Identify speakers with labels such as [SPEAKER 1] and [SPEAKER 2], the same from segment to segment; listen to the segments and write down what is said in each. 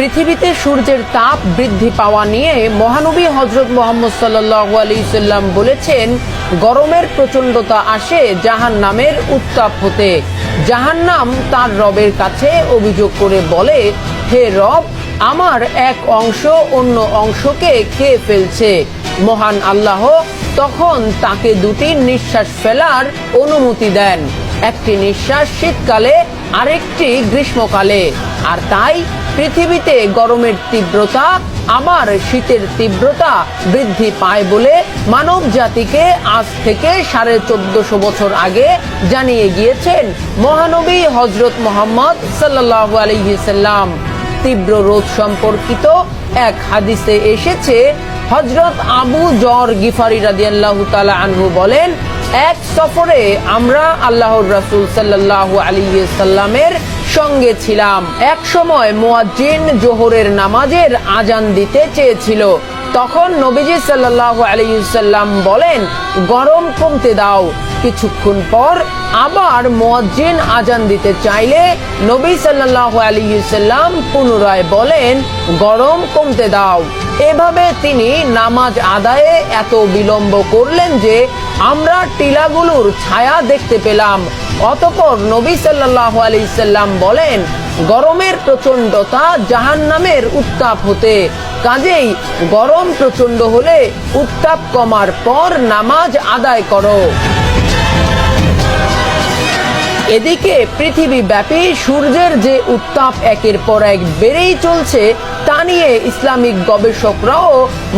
[SPEAKER 1] পৃথিবীতে সূর্যের তাপ বৃদ্ধি পাওয়া নিয়ে মহানবী হযরত মুহাম্মদ সাল্লাল্লাহু আলাইহি সাল্লাম বলেছেন, গরমের প্রচণ্ডতা আসে জাহান্নামের উত্তাপ হতে। জাহান্নাম তার রবের কাছে অভিযোগ করে বলে, হে রব, আমার এক অংশ অন্য অংশকে খেয়ে ফেলছে। মহান আল্লাহ তখন তাকে দুটি নিঃশ্বাস ফেলার অনুমতি দেন, একটি নিঃশ্বাস শীতকালে, আরেকটি গ্রীষ্মকালে। আর তাই পৃথিবীতে গরমের তীব্রতা আবার শীতের তীব্রতা বৃদ্ধি পায় বলে মানব জাতিকে আজ থেকে 1450 বছর আগে জানিয়ে গিয়েছেন মহানবী হযরত মুহাম্মদ সাল্লাল্লাহু আলাইহি সাল্লাম। তীব্র রোদ সম্পর্কিত এক হাদিসে এসেছে, হযরত আবু যর গিফারি রাদিয়াল্লাহু তাআলা আনহু বলেন, এক সফরে আমরা আল্লাহর রাসূল সাল্লাল্লাহু আলাইহি সাল্লামের সঙ্গে ছিলাম। এক সময় মুয়াজ্জিন জোহরের নামাজের আজান দিতে চেয়েছিল। তখন নবীজি সাল্লাল্লাহু আলাইহি সাল্লাম বলেন, গরম কমতে দাও। কিছুক্ষণ পর আবার মুয়াজ্জিন আজান দিতে চাইলে নবী সাল্লাল্লাহু আলাইহি সাল্লাম পুনরায় বলেন, গরম কমতে দাও। এভাবে তিনি নামাজ আদায়ে এত বিলম্ব করলেন যে আমরা টিলাগুলোর ছায়া দেখতে পেলাম। অতঃপর নবী সাল্লাল্লাহু আলাইহি সাল্লাম বলেন, গরমের প্রচণ্ডতা জাহান্নামের উত্তাপ হতে। কাজেই গরম প্রচণ্ড হলে উত্তাপ কমার পর নামাজ আদায় করো। এদিকে পৃথিবীব্যাপী সূর্যের যে উত্তাপ একের পর এক বেড়েই চলছে, তা নিয়ে ইসলামিক গবেষকরাও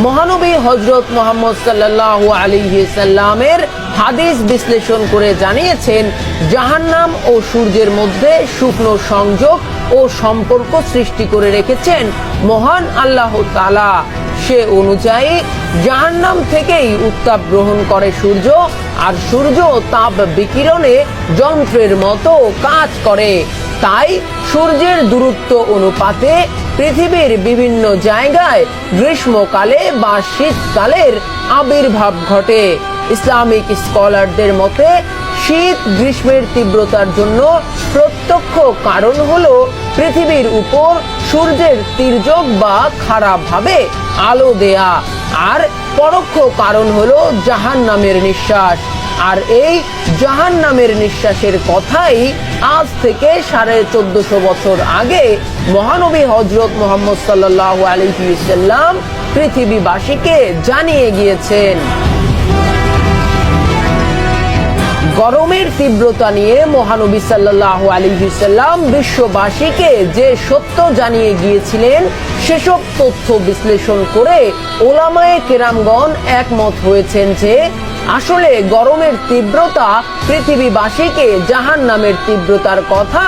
[SPEAKER 1] মহানবী হযরত মুহাম্মদ সাল্লাল্লাহু আলাইহি সাল্লামের হাদিস বিশ্লেষণ করে জানিয়েছেন, জাহান্নাম ও সূর্যের মধ্যে শুকনো সংযোগ ও সম্পর্ক সৃষ্টি করে রেখেছেন মহান আল্লাহ তাআলা। সে অনুযায়ী জাহান্নাম থেকেই উত্তাপ গ্রহণ করে সূর্য, আর সূর্য তাপ বিকিরণে যন্ত্রের মতো কাজ করে। তাই সূর্যের দূরত্ব অনুপাতে পৃথিবীর বিভিন্ন জায়গায় গ্রীষ্মকালে বা শীতকালের আবির্ভাব ঘটে। ইসলামিক স্কলারদের মতে শীত গ্রীষ্মের তীব্রতার জন্য প্রত্যক্ষ কারণ হলো পৃথিবীর উপর সূর্যের তির্যক বা খারাপ ভাবে আলো দেয়া, আর পরোক্ষ কারণ হলো জাহান্নামের নিঃশ্বাস। আর এই জাহান্নামের নিঃশ্বাসের কথাই আজ থেকে 1450 বছর আগে মহানবী হযরত মুহাম্মদ সাল্লাল্লাহু আলাইহি সাল্লাম পৃথিবীবাসীকে জানিয়ে গিয়েছেন। গরমের তীব্রতা নিয়ে মহানবী সাল্লাল্লাহু আলাইহি সাল্লাম বিশ্ববাসীকে যে সত্য জানিয়ে গিয়েছিলেন, সেসব তথ্য বিশ্লেষণ করে ওলামায়ে কেরামগণ একমত হয়েছেন যে আসলে গরমের তীব্রতা পৃথিবীবাসীকে জাহান্নামের তীব্রতার কথা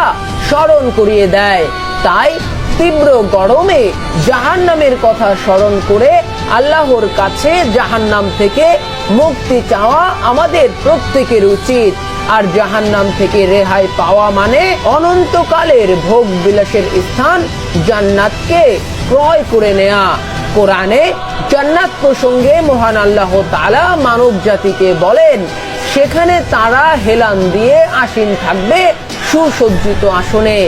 [SPEAKER 1] স্মরণ করিয়ে দেয়। তাই তীব্র গরমে জাহান্নামের কথা স্মরণ করে আল্লাহর কাছে জাহান্নাম থেকে মুক্তি চাওয়া আমাদের প্রত্যেকের উচিত। আর জাহান্নাম থেকে রেহাই পাওয়া মানে অনন্তকালের ভোগ বিলাসের স্থান জান্নাতকে ক্রয় করে নেয়া। কোরআনে জান্নাত প্রসঙ্গে মহান আল্লাহ তাআলা মানব জাতিকে বলেন, সেখানে তারা হেলান দিয়ে আসীন থাকবে সুসজ্জিত আসনে।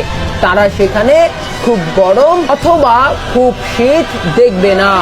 [SPEAKER 1] তারা সেখানে খুব গরম অথবা খুব শীত দেখবে না।